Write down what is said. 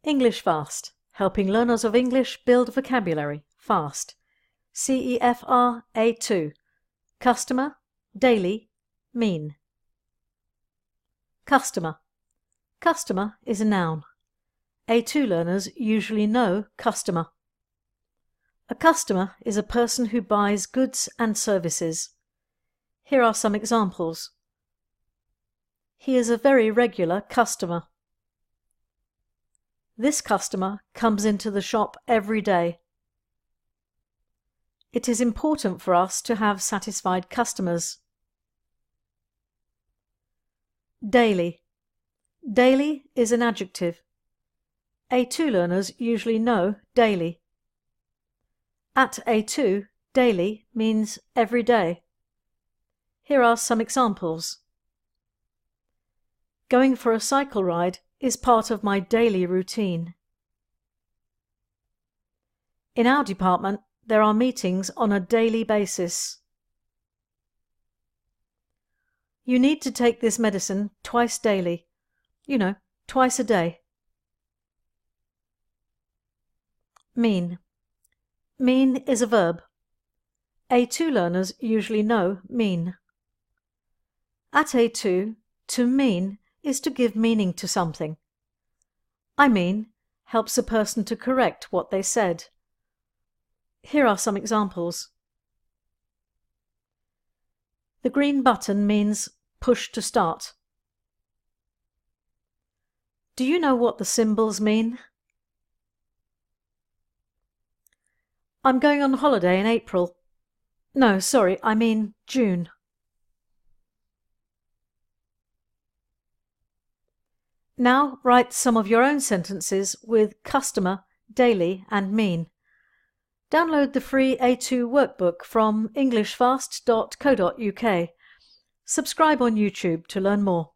English Fast, helping learners of English build vocabulary fast. CEFR A2. Customer, daily, mean. Customer. Customer is a noun. A2 learners usually know customer. A customer is a person who buys goods and services. Here are some examples. He is a very regular customer. This customer comes into the shop every day. It is important for us to have satisfied customers. Daily. Daily is an adjective. A2 learners usually know daily. At A2, daily means every day. Here are some examples. Going for a cycle ride is part of my daily routine. In our department, there are meetings on a daily basis. You need to take this medicine twice daily. You know, twice a day. Mean. Mean is a verb. A2 learners usually know mean. At A2, to mean is to give meaning to something. I mean helps a person to correct what they said. Here are some examples. The green button means push to start. Do you know what the symbols mean? I'm going on holiday in April. No, sorry, I mean June. Now write some of your own sentences with customer, daily and mean. Download the free A2 workbook from englishfast.co.uk. Subscribe on YouTube to learn more.